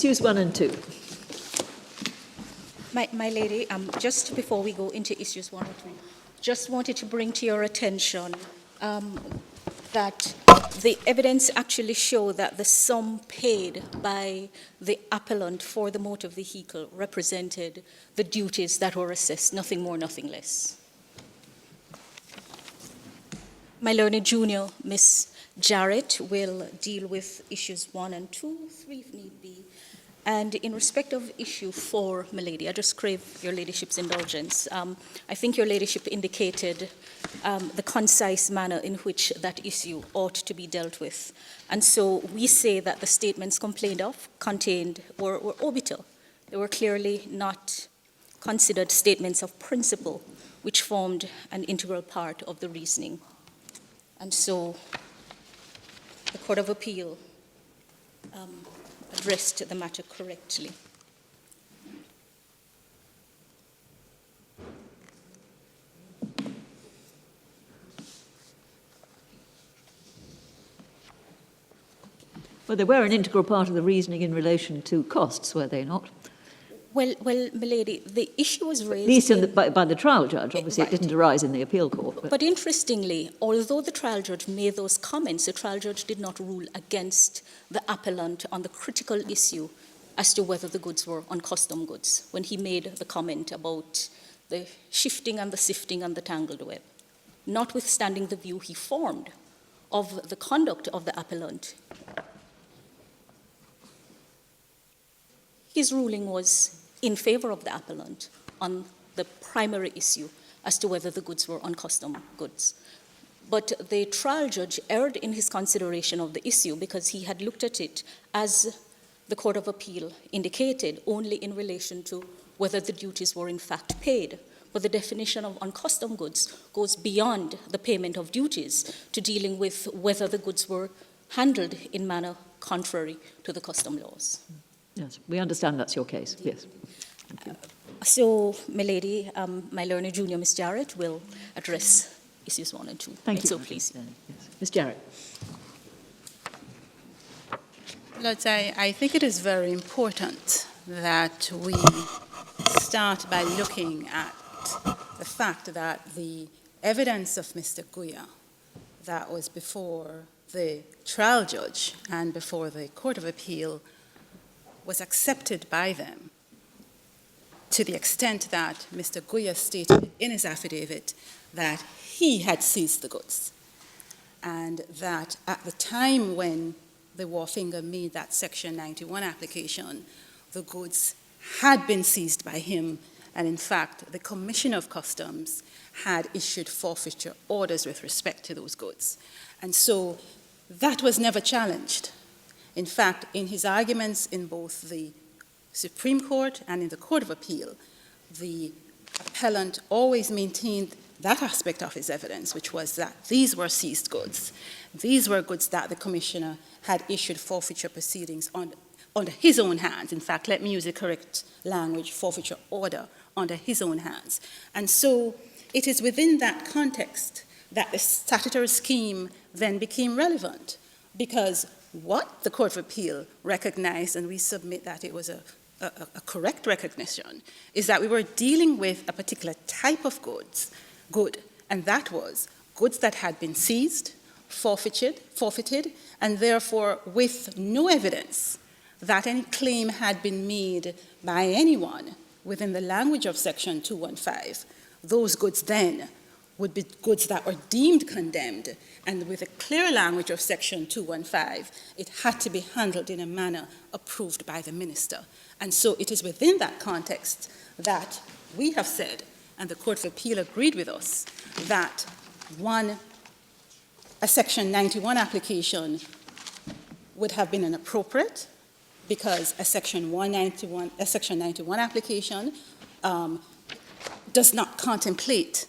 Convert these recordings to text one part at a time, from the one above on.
Issues 1 and 2. My lady, just before we go into issues 1 or 2, just wanted to bring to your attention that the evidence actually show that the sum paid by the appellant for the motor vehicle represented the duties that were assessed, nothing more, nothing less. My learned junior, Miss Jarrett, will deal with issues 1 and 2, 3 if need be. And in respect of issue 4, my lady, I just crave your ladyship's indulgence. I think your ladyship indicated the concise manner in which that issue ought to be dealt with. And so we say that the statements complained of were orbital. They were clearly not considered statements of principle, which formed an integral part of the reasoning. And so the Court of Appeal addressed the matter correctly. Well, they were an integral part of the reasoning in relation to costs, were they not? Well, milady, the issue was raised... At least by the trial judge. Obviously, right. It didn't arise in the appeal court. But interestingly, although the trial judge made those comments, the trial judge did not rule against the appellant on the critical issue as to whether the goods were uncustom goods, when he made the comment about the shifting and the sifting and the tangled web. Notwithstanding the view he formed of the conduct of the appellant, his ruling was in favor of the appellant on the primary issue as to whether the goods were uncustom goods. But the trial judge erred in his consideration of the issue because he had looked at it, as the Court of Appeal indicated, only in relation to whether the duties were in fact paid. But the definition of uncustom goods goes beyond the payment of duties to dealing with whether the goods were handled in manner contrary to the custom laws. Yes, we understand that's your case. Yes. Thank you. So, my lady, my learned junior, Miss Jarrett, will address issues 1 and 2. Thank you. So, please. Yes. Miss Jarrett. Lords, I think it is very important that we start by looking at the fact that the evidence of Mr. Guyah that was before the trial judge and before the Court of Appeal was accepted by them to the extent that Mr. Guyah stated in his affidavit that he had seized the goods, and that at the time when the Wharfinger made that Section 91 application, the goods had been seized by him, and in fact, the Commissioner of Customs had issued forfeiture orders with respect to those goods. And so that was never challenged. In fact, in his arguments in both the Supreme Court and in the Court of Appeal, the appellant always maintained that aspect of his evidence, which was that these were seized goods. These were goods that the Commissioner had issued forfeiture proceedings under his own hands. In fact, let me use the correct language, forfeiture order under his own hands. And so it is within that context that the statutory scheme then became relevant, because what the Court of Appeal recognized, and we submit that it was a correct recognition, is that we were dealing with a particular type of good, and that was goods that had been seized, forfeited, and therefore with no evidence that any claim had been made by anyone within the language of Section 215. Those goods then would be goods that were deemed condemned, and with the clear language of Section 215, it had to be handled in a manner approved by the minister. And so it is within that context that we have said, and the Court of Appeal agreed with us, that a Section 91 application would have been inappropriate, because a Section 91 application does not contemplate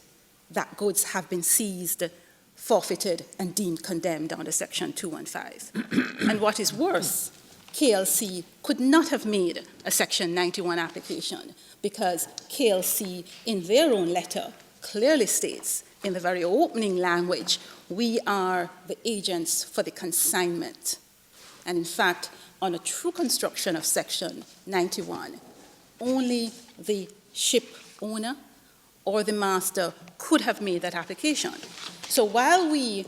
that goods have been seized, forfeited, and deemed condemned under Section 215. And what is worse, KLC could not have made a Section 91 application, because KLC, in their own letter, clearly states in the very opening language, we are the agents for the consignment And in fact, on a true construction of Section 91, only the ship owner or the master could have made that application. So while we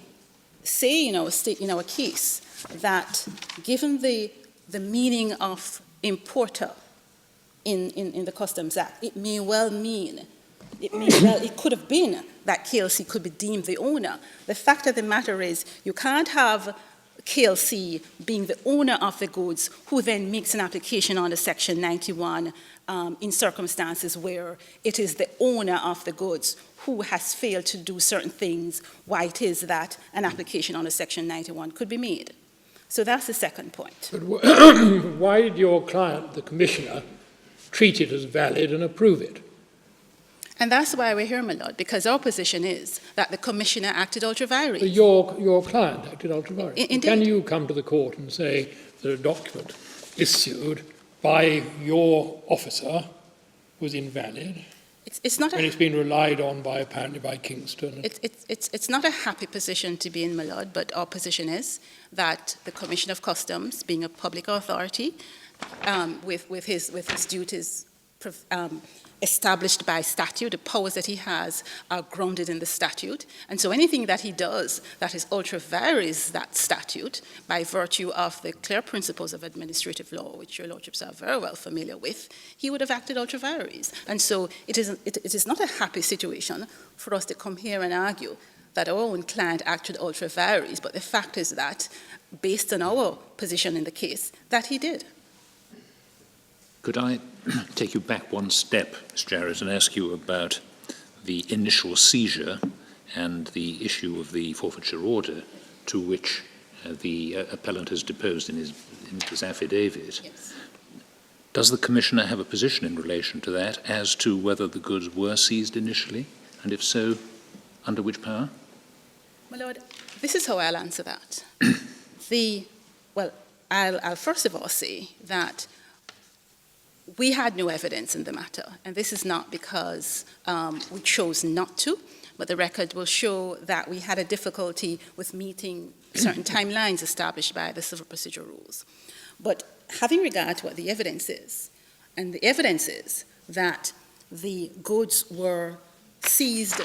say in our case that given the meaning of importer in the Customs Act, it could have been that KLC could be deemed the owner. The fact of the matter is you can't have KLC being the owner of the goods who then makes an application under Section 91 in circumstances where it is the owner of the goods who has failed to do certain things, why it is that an application under Section 91 could be made. So that's the second point. But why did your client, the Commissioner, treat it as valid and approve it? And that's why we're here, my lord, because our position is that the Commissioner acted ultra vires. But your client acted ultra vires. Indeed. Can you come to the court and say that a document issued by your officer was invalid? It's not and it's been relied on apparently by Kingston. It's not a happy position to be in, my lord, but our position is that the Commissioner of Customs, being a public authority, with his duties established by statute, the powers that he has are grounded in the statute, and so anything that he does that is ultra vires that statute by virtue of the clear principles of administrative law, which your lordships are very well familiar with, he would have acted ultra vires. And so it is not a happy situation for us to come here and argue that our own client acted ultra vires, but the fact is that, based on our position in the case, that he did. Could I take you back one step, Ms. Jarrett, and ask you about the initial seizure and the issue of the forfeiture order to which the appellant has deposed in his affidavit? Yes. Does the Commissioner have a position in relation to that as to whether the goods were seized initially, and if so, under which power? My lord, this is how I'll answer that. I'll first of all say that we had no evidence in the matter, and this is not because we chose not to, but the record will show that we had a difficulty with meeting certain timelines established by the civil procedure rules. But having regard to what the evidence is, and the evidence is that the goods were seized,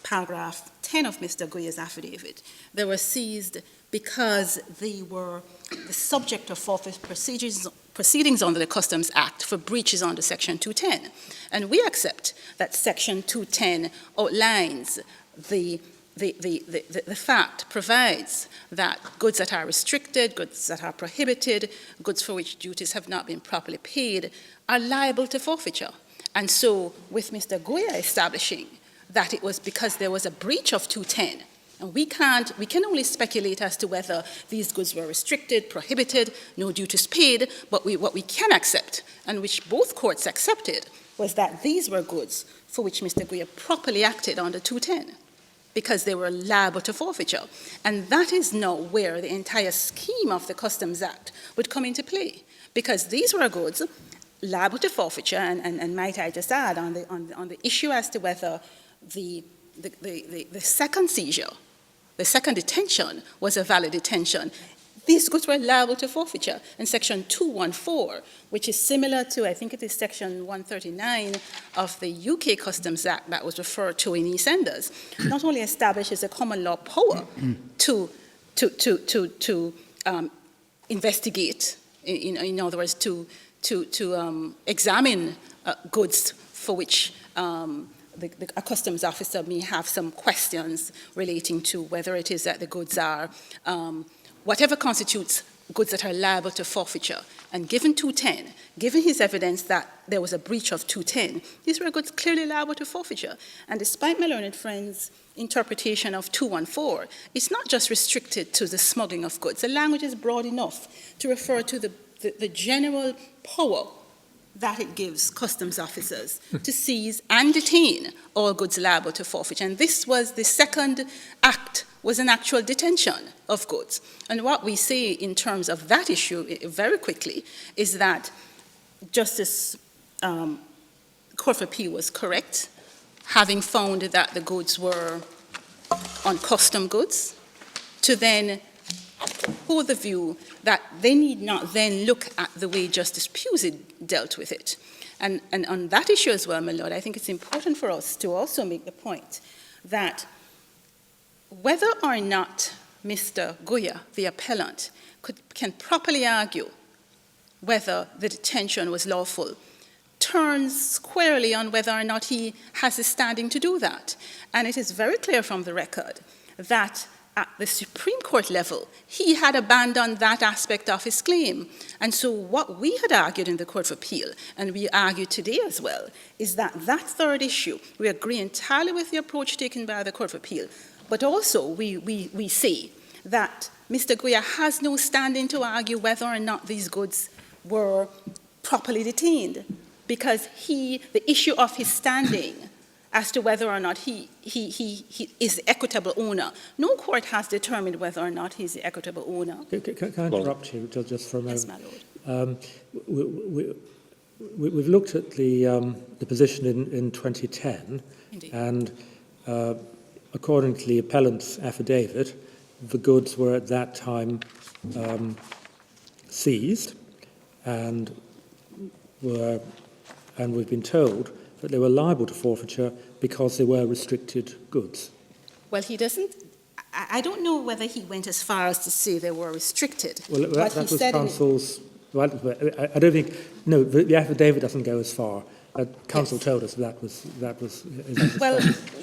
paragraph 10 of Mr. Guyah's affidavit, they were seized because they were the subject of forfeit proceedings under the Customs Act for breaches under Section 210. And we accept that Section 210 outlines the fact, provides that goods that are restricted, goods that are prohibited, goods for which duties have not been properly paid are liable to forfeiture. And so with Mr. Guyah establishing that it was because there was a breach of 210, and we can only speculate as to whether these goods were restricted, prohibited, no duties paid, but what we can accept, and which both courts accepted, was that these were goods for which Mr. Guyah properly acted under 210, because they were liable to forfeiture. And that is now where the entire scheme of the Customs Act would come into play, because these were goods liable to forfeiture, and might I just add, on the issue as to whether the second seizure, the second detention was a valid detention, these goods were liable to forfeiture. And Section 214, which is similar to, I think it is Section 139 of the UK Customs Act that was referred to in EastEnders, not only establishes a common law power to investigate, in other words, to examine goods for which a customs officer may have some questions relating to whether it is that the goods are, whatever constitutes goods that are liable to forfeiture. And given 210, given his evidence that there was a breach of 210, these were goods clearly liable to forfeiture. And despite my learned friend's interpretation of 214, it's not just restricted to the smuggling of goods. The language is broad enough to refer to the general power that it gives customs officers to seize and detain all goods liable to forfeiture. And this was the second act, was an actual detention of goods. And what we say in terms of that issue very quickly is that Justice Court of Appeal was correct, having found that the goods were on custom goods, to then hold the view that they need not then look at the way Justice Pusey dealt with it. And on that issue as well, my lord, I think it's important for us to also make the point that whether or not Mr. Guyah, the appellant, can properly argue whether the detention was lawful turns squarely on whether or not he has the standing to do that. And it is very clear from the record that at the Supreme Court level, he had abandoned that aspect of his claim. And so what we had argued in the Court of Appeal, and we argue today as well, is that that third issue, we agree entirely with the approach taken by the Court of Appeal, but also we say that Mr. Guyah has no standing to argue whether or not these goods were properly detained, because the issue of his standing as to whether or not he is the equitable owner, no court has determined whether or not he's the equitable owner. Can I interrupt you just for a moment? Yes, my lord. We've looked at the position in 2010, Indeed. and according to the appellant's affidavit, the goods were at that time seized, and we've been told that they were liable to forfeiture because they were restricted goods. Well, he doesn't. I don't know whether he went as far as to say they were restricted. Well, but that he was said counsel's. Well, I don't think. No, the affidavit doesn't go as far. Counsel Yes. told us that was. Well,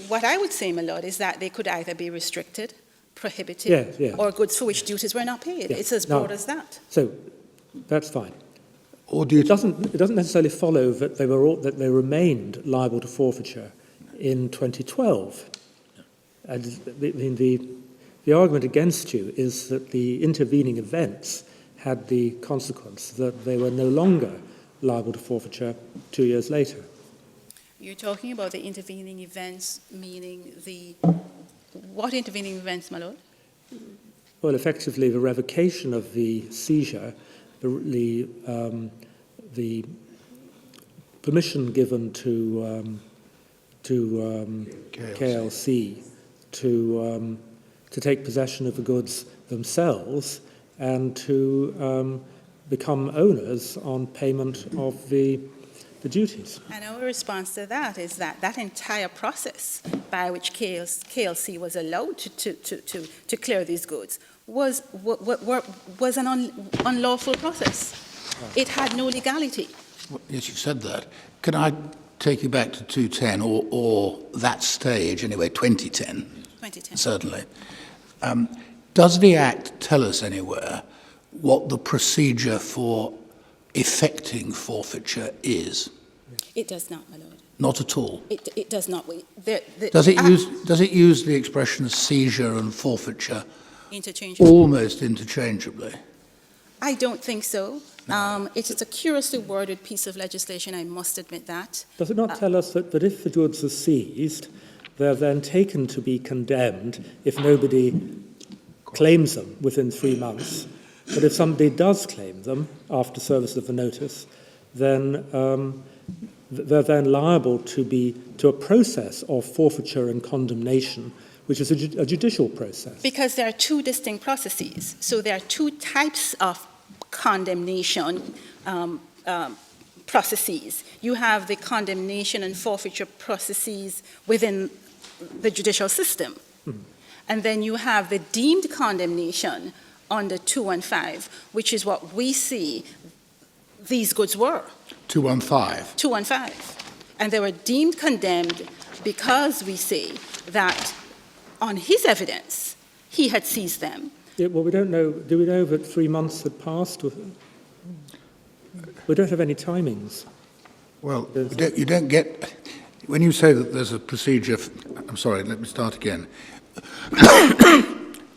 what I would say, my lord, is that they could either be restricted, prohibited, Yeah. or goods for which duties were not paid. Yeah. It's as Now- broad as that. So that's fine. Or do you It doesn't necessarily follow that they remained liable to forfeiture in 2012. And the argument against you is that the intervening events had the consequence that they were no longer liable to forfeiture 2 years later. You're talking about the intervening events, meaning what intervening events, my lord? Well, effectively, the revocation of the seizure, the permission given to KLC to take possession of the goods themselves and to become owners on payment of the duties. And our response to that is that entire process by which KLC was allowed to clear these goods was an unlawful process. It had no legality. Well, yes, you said that. Can I take you back to 2010 or that stage, anyway, 2010? 2010. Certainly. Does the Act tell us anywhere what the procedure for effecting forfeiture is? It does not, my lord. Not at all. It does not. Does it use the expression seizure and forfeiture interchangeable? almost interchangeably? I don't think so. It is a curiously worded piece of legislation, I must admit that. Does it not tell us that if the goods are seized, they're then taken to be condemned if nobody claims them within 3 months? But if somebody does claim them after service of the notice, then they're then liable to a process of forfeiture and condemnation, which is a judicial process. Because there are two distinct processes. So there are two types of condemnation processes. You have the condemnation and forfeiture processes within the judicial system. Mm-hmm. And then you have the deemed condemnation under 215, which is what we see these goods were. 215. 215. And they were deemed condemned because we say that on his evidence, he had seized them. Yeah, well, we don't know. Do we know that 3 months had passed? We don't have any timings. Well, you don't get, when you say that there's a procedure, I'm sorry, let me start again.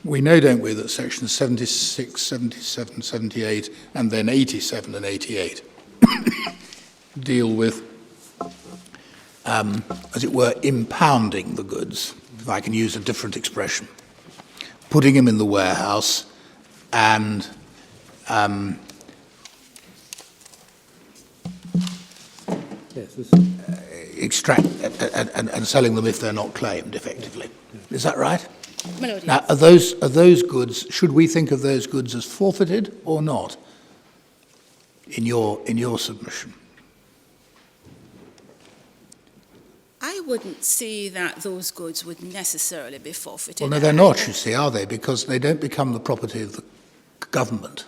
We know, don't we, that sections 76, 77, 78, and then 87 and 88 deal with, as it were, impounding the goods, if I can use a different expression, putting them in the warehouse and Yes, extract and selling them if they're not claimed, effectively. Is that right? My Lord, Now, yes. are those goods, should we think of those goods as forfeited or not in your submission? I wouldn't see that those goods would necessarily be forfeited. Well, no, they're not, you see, are they? Because they don't become the property of the government.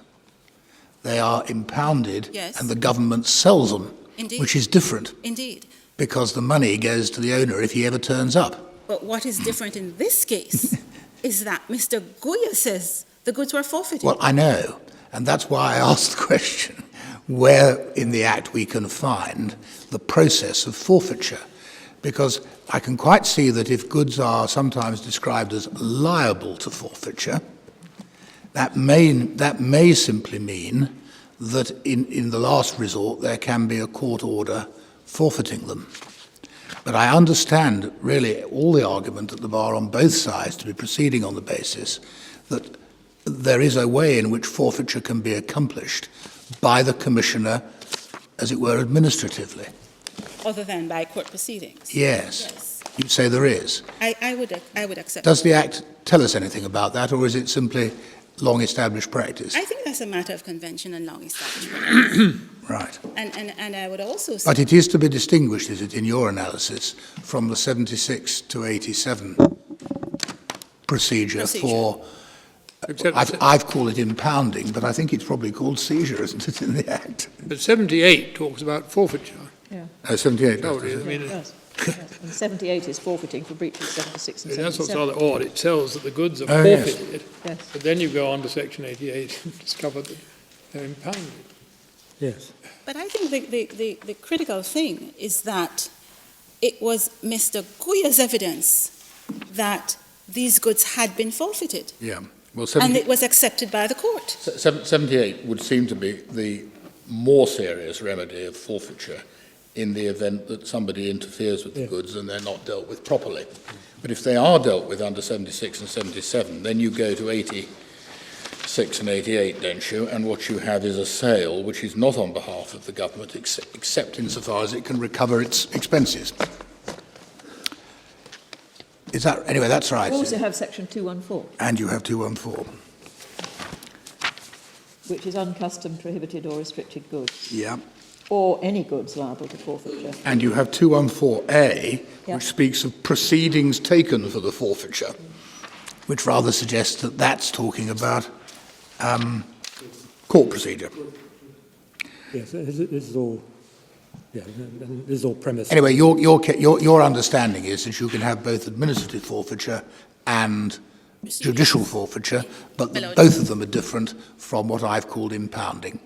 They are impounded, Yes. and the government sells them, Indeed. which is different, Indeed. because the money goes to the owner if he ever turns up. But what is different in this case is that Mr. Guyah says the goods were forfeited. Well, I know, and that's why I asked the question, where in the Act we can find the process of forfeiture. Because I can quite see that if goods are sometimes described as liable to forfeiture, that may simply mean that in the last resort there can be a court order forfeiting them. But I understand really all the argument at the bar on both sides to be proceeding on the basis that there is a way in which forfeiture can be accomplished by the Commissioner, as it were, administratively. Other than by court proceedings. Yes. Yes. You'd say there is. I would accept. Does the Act tell us anything about that, or is it simply long-established practice? I think that's a matter of convention and long established practice. Right. And I would also say, But it is to be distinguished, is it, in your analysis, from the 76 to 87 procedure for... I've called it impounding, but I think it's probably called seizure, isn't it, in the Act? But 78 talks about forfeiture. Yeah. Oh, 78 No, does, does I it? mean, Yes. And 78 is forfeiting for breaches 76 and that's what's 77. rather odd. It tells that the goods are Oh, yes. forfeited, Yes. but then you go on to Section 88 and discover that they're impounded. Yes. but I think the critical thing is that it was Mr. Guyah's evidence that these goods had been forfeited, Yeah. Well, and it was accepted by the court. 78 would seem to be the more serious remedy of forfeiture in the event that somebody interferes with the Yeah. goods and they're not dealt with properly. But if they are dealt with under 76 and 77, then you go to 86 and 88, don't you? And what you have is a sale which is not on behalf of the government, except insofar as it can recover its expenses. Is that, anyway, that's right. You also have section 214, And you have 214. which is uncustomed, prohibited or restricted goods, Yeah. or any goods liable to forfeiture. And you have 214A, Yeah. which speaks of proceedings taken for the forfeiture, which rather suggests that that's talking about court procedure. Yes, this is all, yeah, and this is all premise. Anyway, your understanding is that you can have both administrative forfeiture and judicial forfeiture, but that both of them are different from what I've called impounding.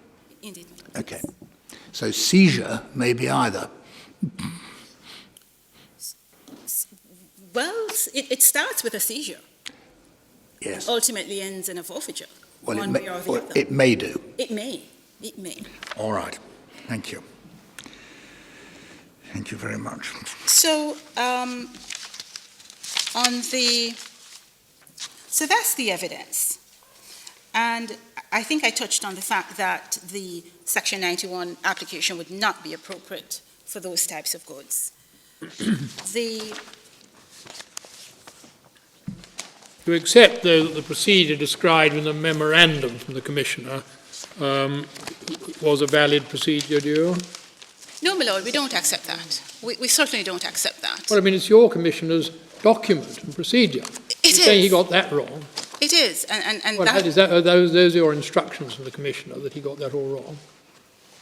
Indeed. Okay. So seizure may be either. Well, it starts with a seizure, Yes. ultimately ends in a forfeiture, Well, one way or the other. it may do. It may. It may. All right. Thank you. Thank you very much. So, so that's the evidence. And I think I touched on the fact that the Section 91 application would not be appropriate for those types of goods. You accept, though, that the procedure described in the memorandum from the Commissioner was a valid procedure, do you? No, my lord, we don't accept that. We certainly don't accept that. Well, I mean, it's your Commissioner's document and procedure. It You're saying he is. got that wrong. It is, and Well, are those are your instructions from the Commissioner that he got that all wrong?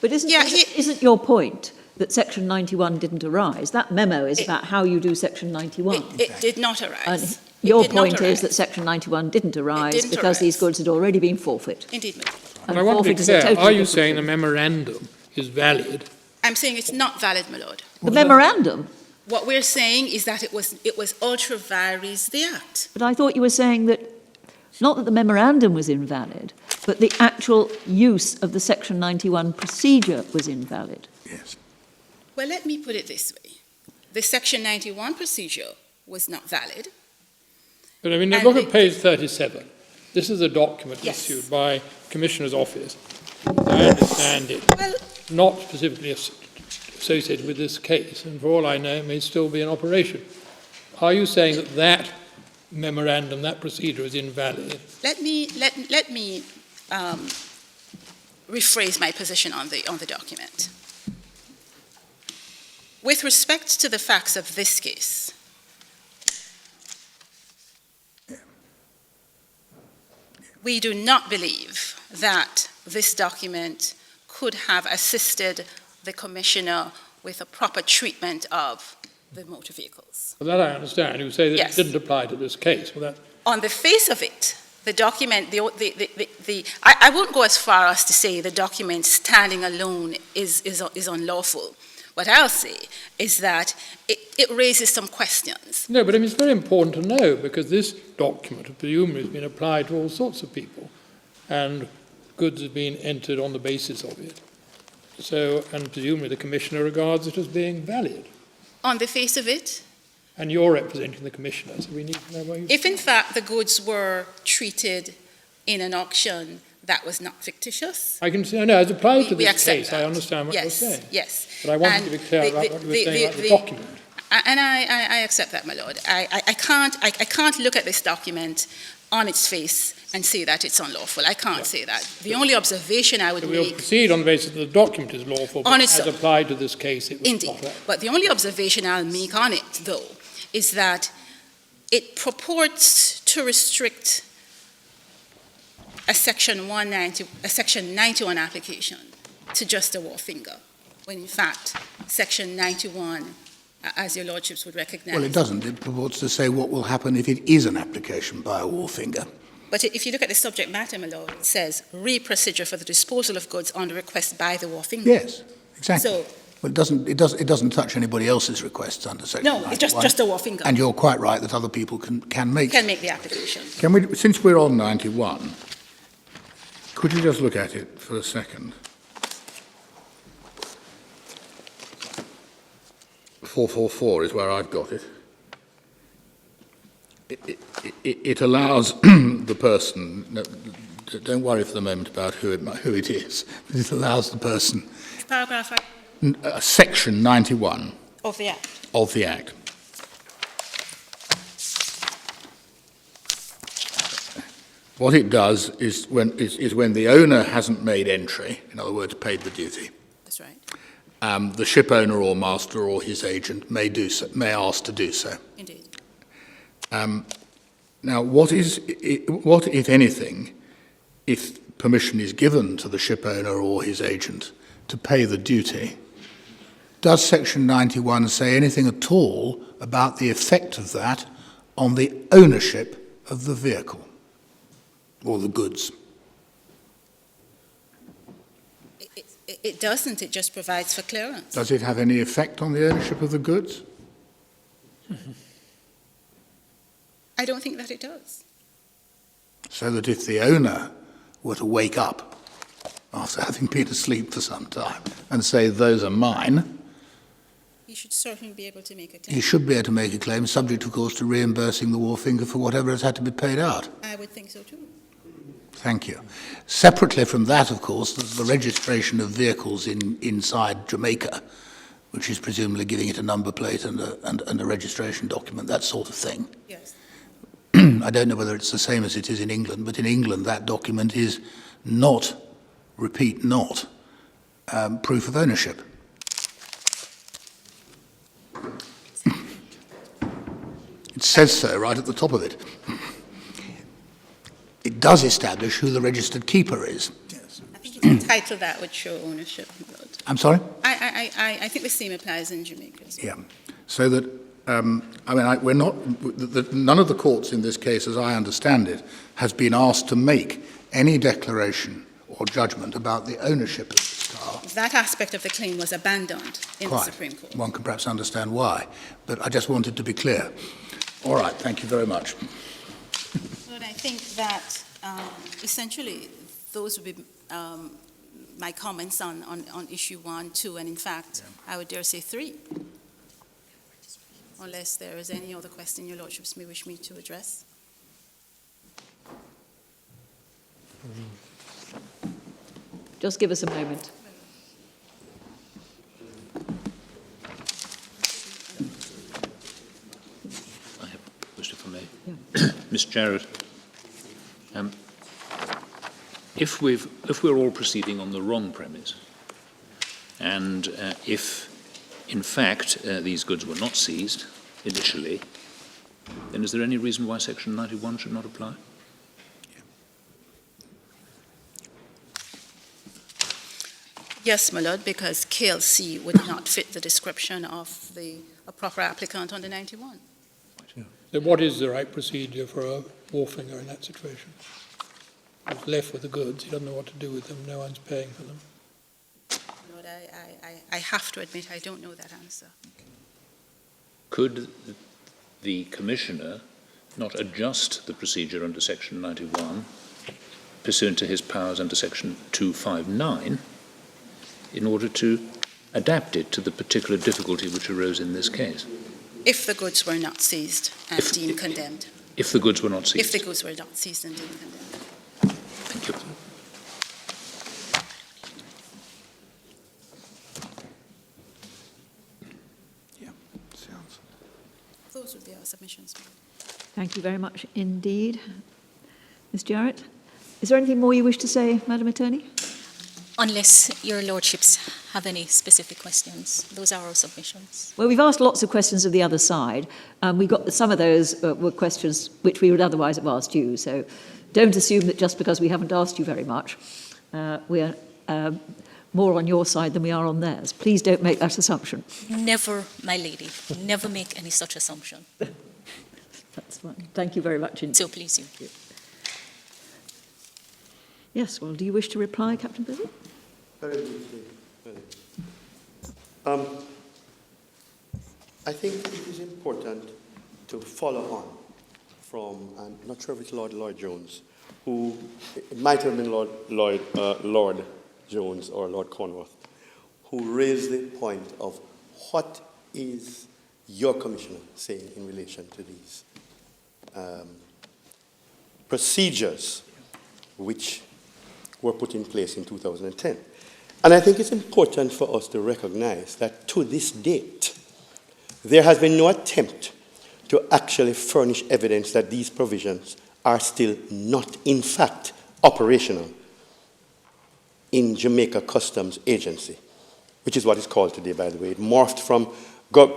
But isn't your point that Section 91 didn't arise? That memo is about how you do Section 91. it did not And arise. your It did not point is arise. that Section 91 didn't arise didn't because these arise. goods had already been forfeit. Indeed, my lord. And I want to be forfeit is a clear. totally Are you different saying the thing. memorandum is valid? I'm saying it's not valid, my lord. The memorandum? What we're saying is that it was ultra vires the act. But I thought you were saying that, not that the memorandum was invalid, but the actual use of the Section 91 procedure was invalid. Yes. Well, let me put it this way. The Section 91 procedure was not valid. But I mean, And look the- at page 37. This is a document Yes. issued by Commissioner's Office. As I understand it, Well, not specifically associated with this case, and for all I know, it may still be in operation. Are you saying that that memorandum, that procedure is invalid. Let me rephrase my position on the document. With respect to the facts of this case, we do not believe that this document could have assisted the Commissioner with a proper treatment of the motor vehicles. Well, that I understand. You say that Yes. it didn't apply to this case. Well, that, On the face of it, the document, I won't go as far as to say the document standing alone is unlawful. What I'll say is that it raises some questions. no, but I mean, it's very important to know, because this document presumably has been applied to all sorts of people, and goods have been entered on the basis of it. So, and presumably the Commissioner regards it as being valid. On the face of it, And you're representing the Commissioner, so we need to know what you... if in fact the goods were treated in an auction that was not fictitious, I can say, no, as applied to we this accept case, that. I understand what you're saying. Yes. But I wanted And to be clear about what you were saying about the the- document. And I accept that, my lord. I can't look at this document on its face and say that it's unlawful. I can't say that. The only observation I would So we'll make, proceed on the basis that the document is lawful, but On its as own. applied to this case, it was indeed, not. but the only observation I'll make on it, though, is that it purports to restrict a Section 91 application to just a wharfinger, when in fact, Section 91, as your lordships would recognize. Well, it doesn't. It purports to say what will happen if it is an application by a wharfinger. But if you look at the subject matter, my lord, it says re-procedure for the disposal of goods on request by the wharfinger. Yes, exactly. So, Well, it doesn't touch anybody else's requests under Section no, 91. it's just a wharfinger And you're quite right that other people can make. can make the application. Can we, since we're on 91, could you just look at it for a second? 444 is where I've got it. It allows the person, no, don't worry for the moment about who it is, but it allows the person, Paragraph Section 91 of the Act. of the Act. What it does is when the owner hasn't made entry, in other words, paid the duty, That's right. the ship owner or master or his agent may ask to do so. Indeed. Now, what, if anything, if permission is given to the ship owner or his agent to pay the duty, does Section 91 say anything at all about the effect of that on the ownership of the vehicle or the goods? It doesn't, it just provides for clearance. Does it have any effect on the ownership of the goods? I don't think that it does. So that if the owner were to wake up after having been asleep for some time and say, those are mine, You should certainly be able to make a claim. he should be able to make a claim, subject, of course, to reimbursing the wharfinger for whatever has had to be paid out. I would think so too. Thank you. Separately from that, of course, there's the registration of vehicles inside Jamaica, which is presumably giving it a number plate and a registration document, that sort of thing. Yes. I don't know whether it's the same as it is in England, but in England that document is not, repeat, not proof of ownership. It says so right at the top of it. It does establish who the registered keeper is. I think it's the title that would show ownership. But I'm sorry? I think the same applies in Jamaica as well. Yeah. So that, we're not, none of the courts in this case, as I understand it, has been asked to make any declaration or judgment about the ownership of this car. That aspect of the claim was abandoned in the Supreme Court. One can perhaps understand why, but I just wanted to be clear. All right, thank you very much. But I think that essentially those would be my comments on issue 1, 2, and in fact, I would dare say 3. Unless there is any other question your lordships may wish me to address. Just give us a moment. I have a question, if I may. Jarrett, if we're all proceeding on the wrong premise, and if, in fact, these goods were not seized initially, then is there any reason why Section 91 should not apply? Yes, my lord, because KLC would not fit the description of a proper applicant under 91. So what is the right procedure for a wharfinger in that situation? He's left with the goods, he doesn't know what to do with them, no one's paying for them. Lord, I have to admit I don't know that answer. Could the Commissioner not adjust the procedure under Section 91 pursuant to his powers under Section 259 in order to adapt it to the particular difficulty which arose in this case? If the goods were not seized and deemed condemned. If the goods were not seized. If the goods were not seized and deemed condemned. Thank you. Yeah, sounds. Those would be our submissions. Thank you very much indeed. Ms. Jarrett, is there anything more you wish to say, Madam Attorney? Unless your lordships have any specific questions. Those are our submissions. Well, we've asked lots of questions of the other side. We got some of those were questions which we would otherwise have asked you. So don't assume that just because we haven't asked you very much, we're more on your side than we are on theirs. Please don't make that assumption. Never, my lady, never make any such assumption. That's fine. Thank you very much indeed. So please you. Yes, well, do you wish to reply, Captain Bizzle? Very briefly. I think it is important to follow on from, I'm not sure if it's Lloyd Jones, who, it might have been Lord Jones or Lord Cornworth, who raised the point of what is your commissioner saying in relation to these procedures which were put in place in 2010. And I think it's important for us to recognize that to this date, there has been no attempt to actually furnish evidence that these provisions are still not, in fact, operational in Jamaica Customs Agency, which is what it's called today, by the way. It morphed from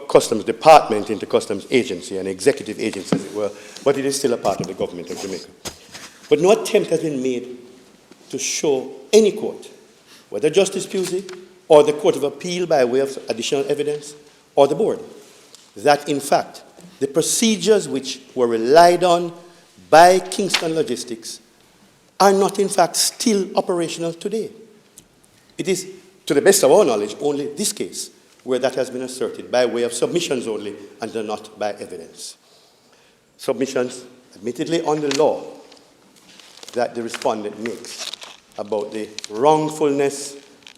Customs Department into Customs Agency, an executive agency, as it were, but it is still a part of the government of Jamaica. But no attempt has been made to show any court, whether Justice Pusey or the Court of Appeal by way of additional evidence, or the board, that in fact the procedures which were relied on by Kingston Logistics are not in fact still operational today. It is, to the best of our knowledge, only this case where that has been asserted by way of submissions only and not by evidence. Submissions, admittedly, on the law that the respondent makes about the wrongfulness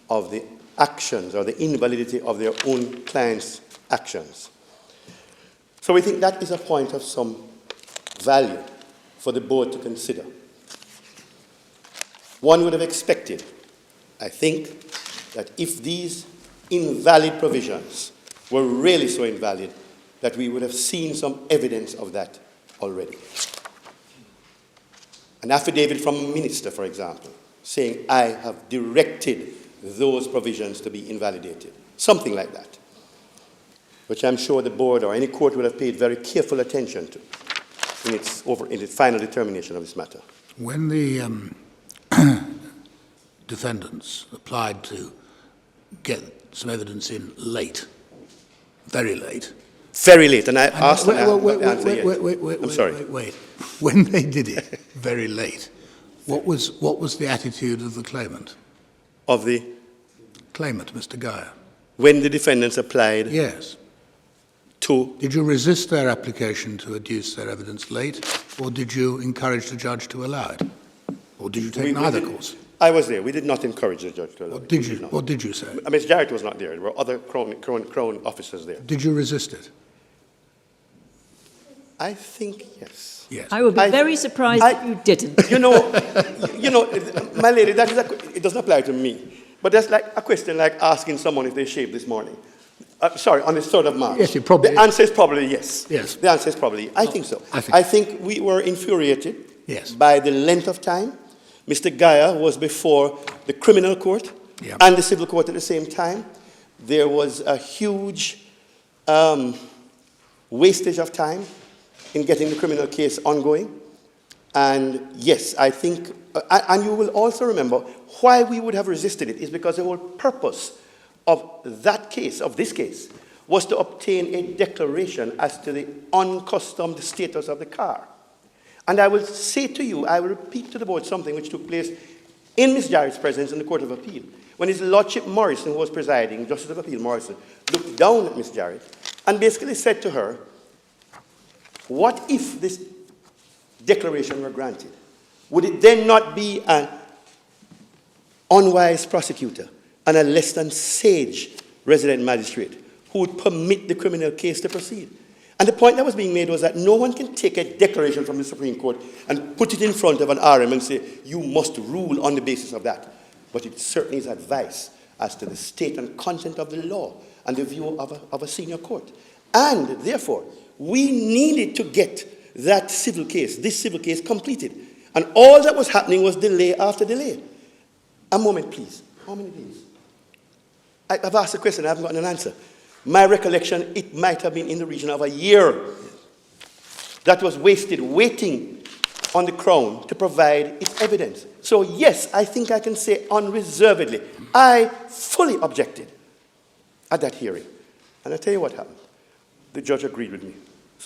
of the actions or the invalidity of their own clients' actions. So we think that is a point of some value for the board to consider. One would have expected, I think, that if these invalid provisions were really so invalid, that we would have seen some evidence of that already. An affidavit from a minister, for example, saying, I have directed those provisions to be invalidated. Something like that, which I'm sure the board or any court would have paid very careful attention to in its final determination of this matter. When the defendants applied to get some evidence in late, very late. Very late, and I asked wait, I'm sorry. Wait. When they did it very late, what was the attitude of the claimant? Of the? Claimant, Mr. Guyah. When the defendants applied? Yes. To? Did you resist their application to adduce their evidence late, or did you encourage the judge to allow it? Or did you take neither course? I was there. We did not encourage the judge to allow it. What did you say? Ms. Jarrett was not there. There were other Crown officers there. Did you resist it? I think yes. Yes. I would be very surprised if you didn't. You know, my lady, it doesn't apply to me. But that's like a question like asking someone if they shaved this morning. Sorry, on the 3rd of March. Yes, it probably The answer is probably yes. Yes. The answer is probably, I think so. I think- we were infuriated Yes. by the length of time. Mr. Guyah was before the criminal court Yeah. and the civil court at the same time. There was a huge wastage of time in getting the criminal case ongoing. And yes, I think, and you will also remember why we would have resisted it is because the whole purpose of that case, of this case, was to obtain a declaration as to the uncustomed status of the car. And I will say to you, I will repeat to the board something which took place in Ms. Jarrett's presence in the Court of Appeal. When His Lordship Morrison, who was presiding, Justice of Appeal Morrison, looked down at Ms. Jarrett and basically said to her, what if this declaration were granted? Would it then not be an unwise prosecutor and a less than sage resident magistrate who would permit the criminal case to proceed? And the point that was being made was that no one can take a declaration from the Supreme Court and put it in front of an RM and say, you must rule on the basis of that. But it certainly is advice as to the state and content of the law and the view of a senior court. And therefore, we needed to get that civil case, this civil case, completed. And all that was happening was delay after delay. A moment, please. How many days? I've asked a question, I haven't gotten an answer. My recollection, it might have been in the region of a year that was wasted waiting on the Crown to provide its evidence. So yes, I think I can say unreservedly, I fully objected at that hearing. And I'll tell you what happened. The judge agreed with me.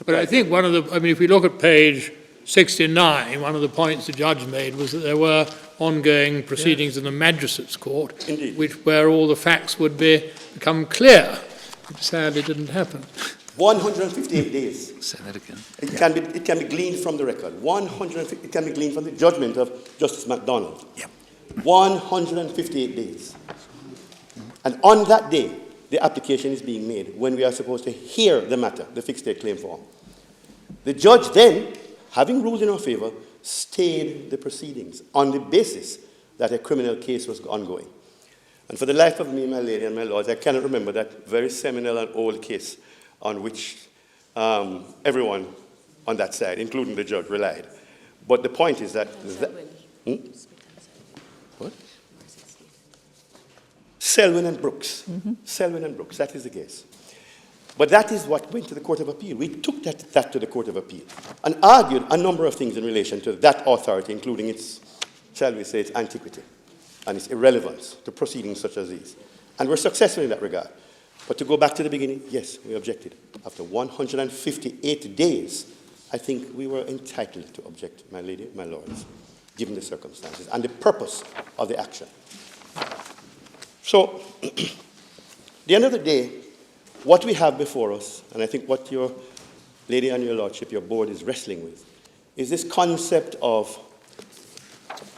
But I think if we look at page 69, one of the points the judge made was that there were ongoing proceedings in the magistrates' court, Indeed. where all the facts would become clear. It sadly didn't happen. 158 days. Say that again. It can be gleaned from the record. It can be gleaned from the judgment of Justice MacDonald. Yep. 158 days. And on that day, the application is being made when we are supposed to hear the matter, the fixed date claim form. The judge then, having ruled in our favor, stayed the proceedings on the basis that a criminal case was ongoing. And for the life of me, my lady and my lords, I cannot remember that very seminal and old case on which everyone on that side, including the judge, relied. But the point is that... What? Selwyn and Brooks. Mm-hmm. Selwyn and Brooks, that is the case. But that is what went to the Court of Appeal. We took that to the Court of Appeal and argued a number of things in relation to that authority, including its, shall we say, its antiquity and its irrelevance to proceedings such as these. And we're successful in that regard. But to go back to the beginning, yes, we objected. After 158 days, I think we were entitled to object, my lady, my lords, given the circumstances and the purpose of the action. So, at the end of the day, what we have before us, and I think what your lady and your lordship, your board is wrestling with, is this concept of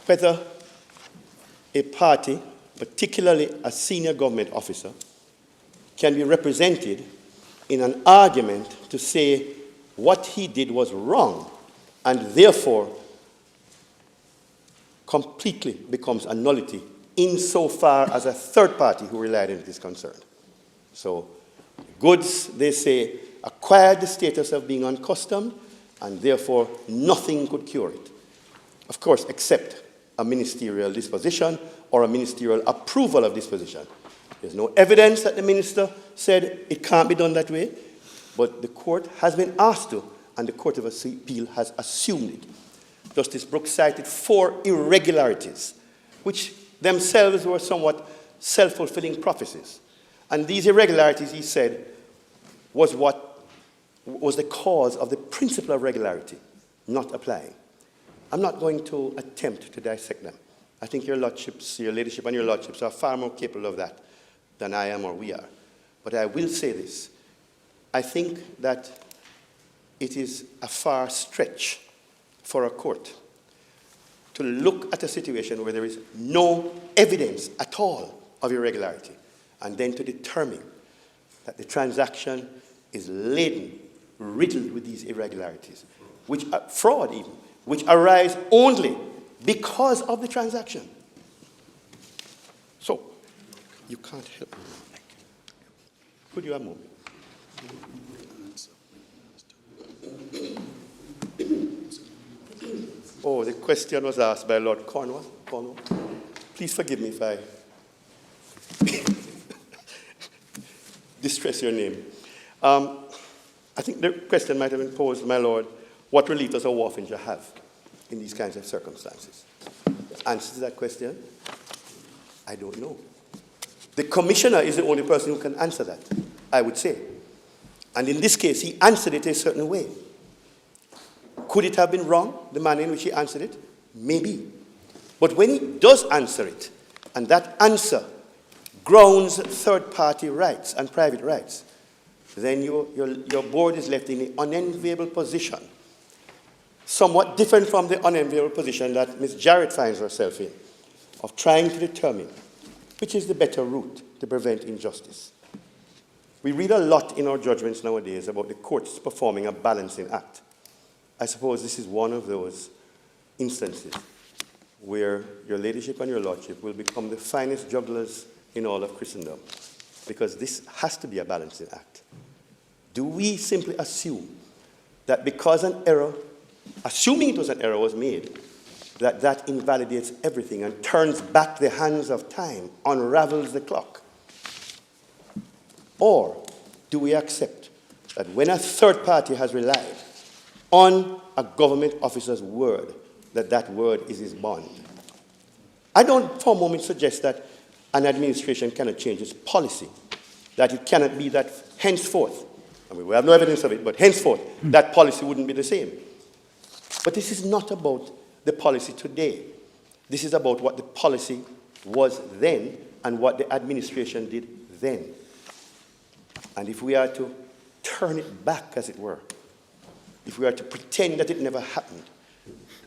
whether a party, particularly a senior government officer, can be represented in an argument to say what he did was wrong and therefore completely becomes a nullity insofar as a third party who relied on it is concerned. So goods, they say, acquired the status of being uncustomed and therefore nothing could cure it. Of course, except a ministerial disposition or a ministerial approval of disposition. There's no evidence that the minister said it can't be done that way, but the court has been asked to, and the Court of Appeal has assumed it. Justice Brooks cited 4 irregularities, which themselves were somewhat self-fulfilling prophecies. And these irregularities, he said, was what was the cause of the principle of regularity not applying. I'm not going to attempt to dissect them. I think your lordships, your ladyship and your lordships are far more capable of that than I am or we are. But I will say this. I think that it is a far stretch for a court to look at a situation where there is no evidence at all of irregularity and then to determine that the transaction is laden, riddled with these irregularities, which are fraud even, which arise only because of the transaction. So, you can't help me. Could you have moved? Oh, the question was asked by Lord Cornwall. Please forgive me if I distress your name. I think the question might have been posed, my Lord, what relief does a wharfinger have in these kinds of circumstances? The answer to that question, I don't know. The commissioner is the only person who can answer that, I would say. And in this case, he answered it a certain way. Could it have been wrong, the manner in which he answered it? Maybe. But when he does answer it, and that answer grounds third-party rights and private rights, then your board is left in the unenviable position, somewhat different from the unenviable position that Ms. Jarrett finds herself in, of trying to determine which is the better route to prevent injustice. We read a lot in our judgments nowadays about the courts performing a balancing act. I suppose this is one of those instances where your ladyship and your lordship will become the finest jugglers in all of Christendom, because this has to be a balancing act. Do we simply assume that because an error, assuming it was an error, was made, that invalidates everything and turns back the hands of time, unravels the clock? Or do we accept that when a third party has relied on a government officer's word, that word is his bond? I don't for a moment suggest that an administration cannot change its policy, that it cannot be that henceforth, I mean, we have no evidence of it, but henceforth, that policy wouldn't be the same. But this is not about the policy today. This is about what the policy was then and what the administration did then. And if we are to turn it back, as it were, if we are to pretend that it never happened,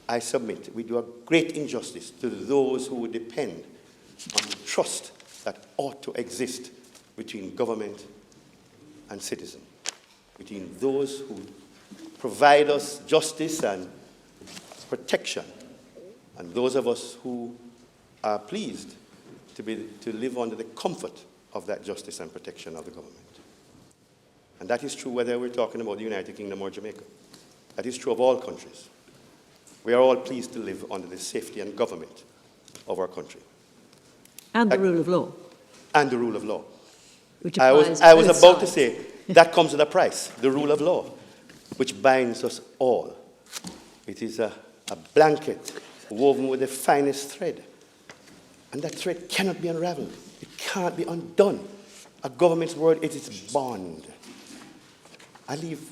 I submit we do a great injustice to those who would depend on the trust that ought to exist between government and citizen, between those who provide us justice and protection, and those of us who are pleased to live under the comfort of that justice and protection of the government. And that is true whether we're talking about the United Kingdom or Jamaica. That is true of all countries. We are all pleased to live under the safety and government of our country. And the rule of law. And the rule of law. Which I was applies about to sides. say, that comes at a price, the rule of law, which binds us all. It is a blanket woven with the finest thread. And that thread cannot be unraveled. It can't be undone. A government's word is its bond. I leave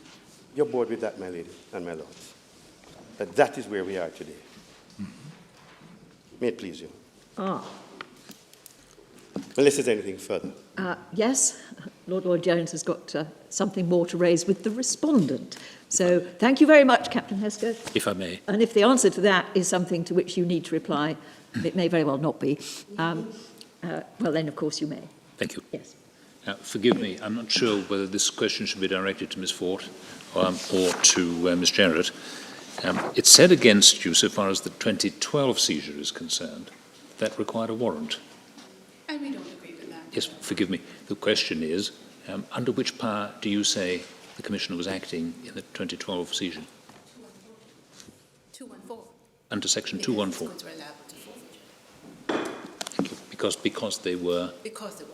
your board with that, my lady and my lords, that is where we are today. May it please you. Unless there's anything further. Yes, Lord Jones has got something more to raise with the respondent. So thank you very much, Captain Hesker. If I may. And if the answer to that is something to which you need to reply, it may very well not be, well then of course you may. Thank you. Yes. Forgive me, I'm not sure whether this question should be directed to Ms. Ford or to Ms. Jarrett. It's said against you, so far as the 2012 seizure is concerned, that required a warrant. And we don't agree with that. Yes, forgive me. The question is, under which power do you say the Commissioner was acting in the 2012 seizure? 214. Under Section 214. Goods were liable to forfeiture. Thank you. Because they were Custom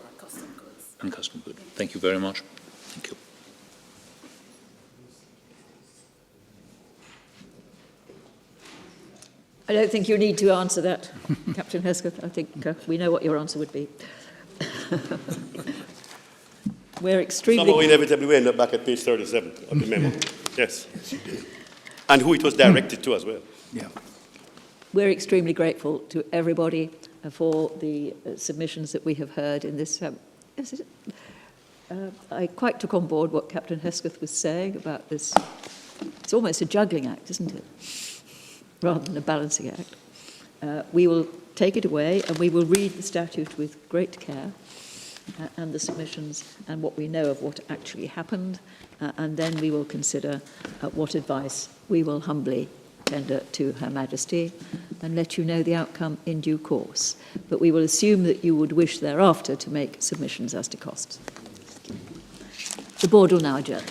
goods. uncustom good. Thank you very much. Thank you. I don't think you need to answer that, Captain Hesker. I think we know what your answer would be. We're extremely... Somehow inevitably we end up back at page 37 of the memo. Yes. And who it was directed to as well. Yeah. We're extremely grateful to everybody for the submissions that we have heard in this. I quite took on board what Captain Hesketh was saying about this. It's almost a juggling act, isn't it? Rather than a balancing act. We will take it away and we will read the statute with great care and the submissions and what we know of what actually happened, and then we will consider what advice we will humbly tender to Her Majesty and let you know the outcome in due course. But we will assume that you would wish thereafter to make submissions as to costs. The board will now adjourn.